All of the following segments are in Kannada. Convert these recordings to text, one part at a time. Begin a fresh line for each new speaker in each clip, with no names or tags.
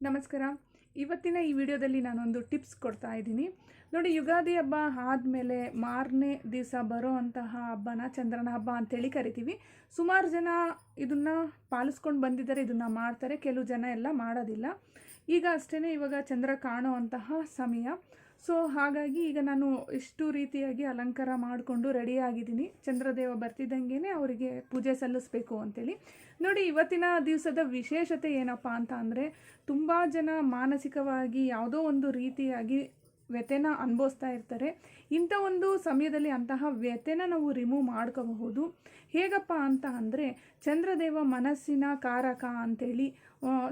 ನಮಸ್ಕಾರ. ಇವತ್ತಿನ ಈ ವಿಡಿಯೋದಲ್ಲಿ ನಾನೊಂದು ಟಿಪ್ಸ್ ಕೊಡ್ತಾ ಇದ್ದೀನಿ. ನೋಡಿ, ಯುಗಾದಿ ಹಬ್ಬ ಆದಮೇಲೆ ಮಾರನೇ ದಿವಸ ಬರೋ ಅಂತಹ ಹಬ್ಬನ ಚಂದ್ರನ ಹಬ್ಬ ಅಂತೇಳಿ ಕರಿತೀವಿ. ಸುಮಾರು ಜನ ಇದನ್ನು ಪಾಲಿಸ್ಕೊಂಡು ಬಂದಿದ್ದಾರೆ, ಇದನ್ನು ಮಾಡ್ತಾರೆ. ಕೆಲವು ಜನ ಎಲ್ಲ ಮಾಡೋದಿಲ್ಲ. ಈಗ ಅಷ್ಟೇ ಇವಾಗ ಚಂದ್ರ ಕಾಣೋ ಅಂತಹ ಸಮಯ. ಸೊ ಹಾಗಾಗಿ ಈಗ ನಾನು ಇಷ್ಟು ರೀತಿಯಾಗಿ ಅಲಂಕಾರ ಮಾಡಿಕೊಂಡು ರೆಡಿಯಾಗಿದ್ದೀನಿ. ಚಂದ್ರದೇವ ಬರ್ತಿದ್ದಂಗೆ ಅವರಿಗೆ ಪೂಜೆ ಸಲ್ಲಿಸಬೇಕು ಅಂತೇಳಿ. ನೋಡಿ, ಇವತ್ತಿನ ದಿವಸದ ವಿಶೇಷತೆ ಏನಪ್ಪ ಅಂತ ಅಂದರೆ, ತುಂಬ ಜನ ಮಾನಸಿಕವಾಗಿ ಯಾವುದೋ ಒಂದು ರೀತಿಯಾಗಿ ವ್ಯಥೆನ ಅನುಭವಿಸ್ತಾ ಇರ್ತಾರೆ. ಇಂಥ ಒಂದು ಸಮಯದಲ್ಲಿ ಅಂತಹ ವ್ಯಥೆನ ನಾವು ರಿಮೂವ್ ಮಾಡ್ಕೋಬಹುದು. ಹೇಗಪ್ಪ ಅಂತ ಅಂದರೆ, ಚಂದ್ರದೇವ ಮನಸ್ಸಿನ ಕಾರಕ ಅಂತೇಳಿ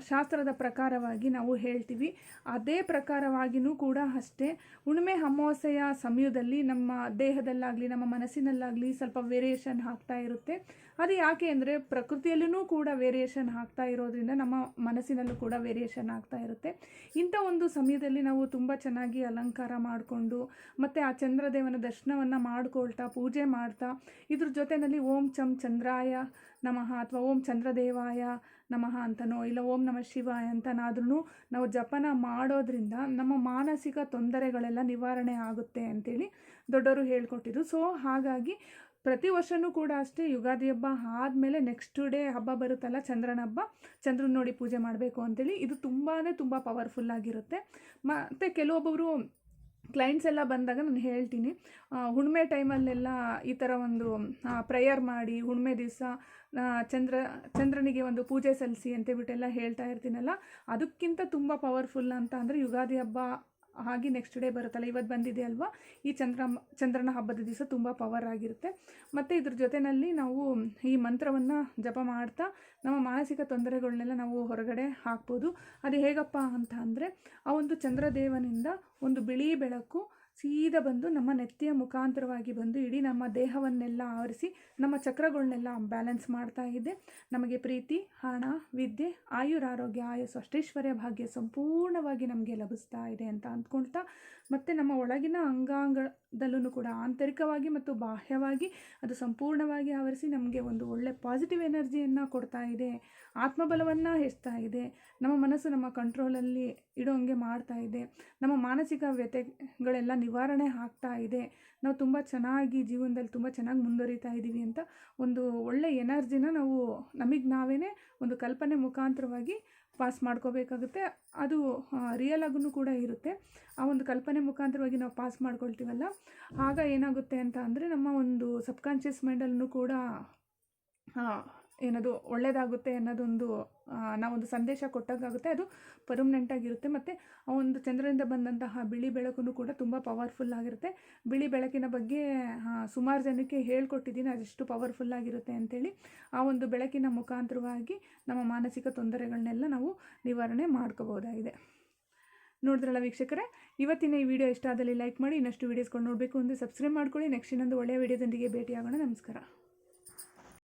ಶಾಸ್ತ್ರದ ಪ್ರಕಾರವಾಗಿ ನಾವು ಹೇಳ್ತೀವಿ. ಅದೇ ಪ್ರಕಾರವಾಗಿಯೂ ಕೂಡ ಅಷ್ಟೇ, ಹುಣ್ಣಿಮೆ ಅಮಾವಾಸ್ಯೆಯ ಸಮಯದಲ್ಲಿ ನಮ್ಮ ದೇಹದಲ್ಲಾಗಲಿ ನಮ್ಮ ಮನಸ್ಸಿನಲ್ಲಾಗಲಿ ಸ್ವಲ್ಪ ವೇರಿಯೇಷನ್ ಆಗ್ತಾ ಇರುತ್ತೆ. ಅದು ಯಾಕೆ ಅಂದರೆ, ಪ್ರಕೃತಿಯಲ್ಲೂ ಕೂಡ ವೇರಿಯೇಷನ್ ಆಗ್ತಾ ಇರೋದ್ರಿಂದ ನಮ್ಮ ಮನಸ್ಸಿನಲ್ಲೂ ಕೂಡ ವೇರಿಯೇಷನ್ ಆಗ್ತಾ ಇರುತ್ತೆ. ಇಂಥ ಒಂದು ಸಮಯದಲ್ಲಿ ನಾವು ತುಂಬ ಚೆನ್ನಾಗಿ ಅಲಂಕಾರ ಮಾಡಿಕೊಂಡು ಮತ್ತು ಆ ಚಂದ್ರದೇವನ ದರ್ಶನವನ್ನು ಮಾಡ್ಕೊಳ್ತಾ ಪೂಜೆ ಮಾಡ್ತಾ ಇದ್ರ ಜೊತೆಯಲ್ಲಿ ಓಂ ಚಂ ಚಂದ್ರಾಯ ನಮಃ ಅಥವಾ ಓಂ ಚಂದ್ರದೇವಾಯ ನಮಃ ಅಂತನೋ ಇಲ್ಲ ಓಂ ನಮಃ ಶಿವಾಯ ಅಂತನಾದ್ರೂ ನಾವು ಜಪನ ಮಾಡೋದ್ರಿಂದ ನಮ್ಮ ಮಾನಸಿಕ ತೊಂದರೆಗಳೆಲ್ಲ ನಿವಾರಣೆ ಆಗುತ್ತೆ ಅಂತೇಳಿ ದೊಡ್ಡವರು ಹೇಳ್ಕೊಟ್ಟಿದ್ರು. ಸೊ ಹಾಗಾಗಿ ಪ್ರತಿ ವರ್ಷವೂ ಕೂಡ ಅಷ್ಟೇ, ಯುಗಾದಿ ಹಬ್ಬ ಆದಮೇಲೆ ನೆಕ್ಸ್ಟ್ ಡೇ ಹಬ್ಬ ಬರುತ್ತಲ್ಲ ಚಂದ್ರನ ಹಬ್ಬ, ಚಂದ್ರನ ನೋಡಿ ಪೂಜೆ ಮಾಡಬೇಕು ಅಂತೇಳಿ ಇದು ತುಂಬ ಪವರ್ಫುಲ್ಲಾಗಿರುತ್ತೆ. ಮತ್ತು ಕೆಲವೊಬ್ಬರು ಕ್ಲೈಂಟ್ಸ್ ಎಲ್ಲ ಬಂದಾಗ ನಾನು ಹೇಳ್ತೀನಿ, ಹುಣ್ಣಿಮೆ ಟೈಮಲ್ಲೆಲ್ಲ ಈ ಥರ ಒಂದು ಪ್ರೇಯರ್ ಮಾಡಿ ಹುಣ್ಣಿಮೆ ದಿವಸ ಚಂದ್ರನಿಗೆ ಒಂದು ಪೂಜೆ ಸಲ್ಲಿಸಿ ಅಂತೇಳ್ಬಿಟ್ಟೆಲ್ಲ ಹೇಳ್ತಾ ಇರ್ತೀನಲ್ಲ, ಅದಕ್ಕಿಂತ ತುಂಬ ಪವರ್ಫುಲ್ ಅಂತ ಅಂದರೆ ಯುಗಾದಿ ಹಬ್ಬ ಹಾಗೆ ನೆಕ್ಸ್ಟ್ ಡೇ ಬರುತ್ತಲ್ಲ, ಇವತ್ತು ಬಂದಿದೆ ಅಲ್ವಾ, ಈ ಚಂದ್ರನ ಹಬ್ಬದ ದಿವಸ ತುಂಬ ಪವರ್ ಆಗಿರುತ್ತೆ. ಮತ್ತು ಇದ್ರ ಜೊತೆಯಲ್ಲಿ ನಾವು ಈ ಮಂತ್ರವನ್ನು ಜಪ ಮಾಡ್ತಾ ನಮ್ಮ ಮಾನಸಿಕ ತೊಂದರೆಗಳನ್ನೆಲ್ಲ ನಾವು ಹೊರಗಡೆ ಹಾಕ್ಬೋದು. ಅದು ಹೇಗಪ್ಪ ಅಂತ ಅಂದರೆ, ಆ ಒಂದು ಚಂದ್ರದೇವನಿಂದ ಒಂದು ಬಿಳಿ ಬೆಳಕು ಸೀದಾ ಬಂದು ನಮ್ಮ ನೆತ್ತಿಯ ಮುಖಾಂತರವಾಗಿ ಬಂದು ಇಡೀ ನಮ್ಮ ದೇಹವನ್ನೆಲ್ಲ ಆವರಿಸಿ ನಮ್ಮ ಚಕ್ರಗಳನ್ನೆಲ್ಲ ಬ್ಯಾಲೆನ್ಸ್ ಮಾಡ್ತಾ ಇದೆ. ನಮಗೆ ಪ್ರೀತಿ, ಹಣ, ವಿದ್ಯೆ, ಆಯುರಾರೋಗ್ಯ, ಆಯಸ್ಸು, ಅಷ್ಟೈಶ್ವರ್ಯ, ಭಾಗ್ಯ ಸಂಪೂರ್ಣವಾಗಿ ನಮಗೆ ಲಭಿಸ್ತಾ ಇದೆ ಅಂತ ಅಂದ್ಕೊಳ್ತಾ, ಮತ್ತು ನಮ್ಮ ಒಳಗಿನ ಅಂಗಾಂಗದಲ್ಲೂ ಕೂಡ ಆಂತರಿಕವಾಗಿ ಮತ್ತು ಬಾಹ್ಯವಾಗಿ ಅದು ಸಂಪೂರ್ಣವಾಗಿ ಆವರಿಸಿ ನಮಗೆ ಒಂದು ಒಳ್ಳೆ ಪಾಸಿಟಿವ್ ಎನರ್ಜಿಯನ್ನು ಕೊಡ್ತಾ ಇದೆ, ಆತ್ಮಬಲವನ್ನು ಹೆಚ್ಚ್ತಾ ಇದೆ, ನಮ್ಮ ಮನಸ್ಸು ನಮ್ಮ ಕಂಟ್ರೋಲಲ್ಲಿ ಇಡೋಂಗೆ ಮಾಡ್ತಾ ಇದೆ, ನಮ್ಮ ಮಾನಸಿಕ ವ್ಯಥೆಗಳೆಲ್ಲ ನಿವಾರಣೆ ಆಗ್ತಾ ಇದೆ, ನಾವು ತುಂಬ ಚೆನ್ನಾಗಿ ಜೀವನದಲ್ಲಿ ತುಂಬ ಚೆನ್ನಾಗಿ ಮುಂದುವರಿತಾ ಇದ್ದೀವಿ ಅಂತ ಒಂದು ಒಳ್ಳೆ ಎನರ್ಜಿನ ನಾವು ನಮಗೆ ನಾವೇ ಒಂದು ಕಲ್ಪನೆ ಮುಖಾಂತರವಾಗಿ ಪಾಸ್ ಮಾಡ್ಕೋಬೇಕಾಗುತ್ತೆ. ಅದು ರಿಯಲ್ ಆಗೂ ಕೂಡ ಇರುತ್ತೆ. ಆ ಒಂದು ಕಲ್ಪನೆ ಮುಖಾಂತರವಾಗಿ ನಾವು ಪಾಸ್ ಮಾಡ್ಕೊಳ್ತೀವಲ್ಲ, ಆಗ ಏನಾಗುತ್ತೆ ಅಂತ ಅಂದರೆ, ನಮ್ಮ ಒಂದು ಸಬ್ಕಾನ್ಷಿಯಸ್ ಮೈಂಡಲ್ಲೂ ಕೂಡ ಏನದು ಒಳ್ಳೆಯದಾಗುತ್ತೆ ಅನ್ನೋದೊಂದು ನಾವೊಂದು ಸಂದೇಶ ಕೊಟ್ಟಾಗುತ್ತೆ. ಅದು ಪರ್ಮನೆಂಟಾಗಿರುತ್ತೆ. ಮತ್ತು ಆ ಒಂದು ಚಂದ್ರನಿಂದ ಬಂದಂತಹ ಬಿಳಿ ಬೆಳಕು ಕೂಡ ತುಂಬ ಪವರ್ಫುಲ್ ಆಗಿರುತ್ತೆ. ಬಿಳಿ ಬೆಳಕಿನ ಬಗ್ಗೆ ಸುಮಾರು ಜನಕ್ಕೆ ಹೇಳ್ಕೊಟ್ಟಿದ್ದೀನಿ, ಅದೆಷ್ಟು ಪವರ್ಫುಲ್ಲಾಗಿರುತ್ತೆ ಅಂಥೇಳಿ. ಆ ಒಂದು ಬೆಳಕಿನ ಮುಖಾಂತರವಾಗಿ ನಮ್ಮ ಮಾನಸಿಕ ತೊಂದರೆಗಳನ್ನೆಲ್ಲ ನಾವು ನಿವಾರಣೆ ಮಾಡ್ಕೋಬೋದಾಗಿದೆ. ನೋಡಿದ್ರಲ್ಲ ವೀಕ್ಷಕರೇ, ಇವತ್ತಿನ ಈ ವಿಡಿಯೋ ಇಷ್ಟ ಆದಲ್ಲಿ ಲೈಕ್ ಮಾಡಿ. ಇನ್ನಷ್ಟು ವೀಡಿಯೋಸ್ಗಳು ನೋಡಬೇಕು ಅಂದರೆ ಸಬ್ಸ್ಕ್ರೈಬ್ ಮಾಡ್ಕೊಳ್ಳಿ. ನೆಕ್ಸ್ಟ್ ಇನ್ನೊಂದು ಒಳ್ಳೆಯ ವಿಡಿಯೋದೊಂದಿಗೆ ಭೇಟಿಯಾಗೋಣ. ನಮಸ್ಕಾರ.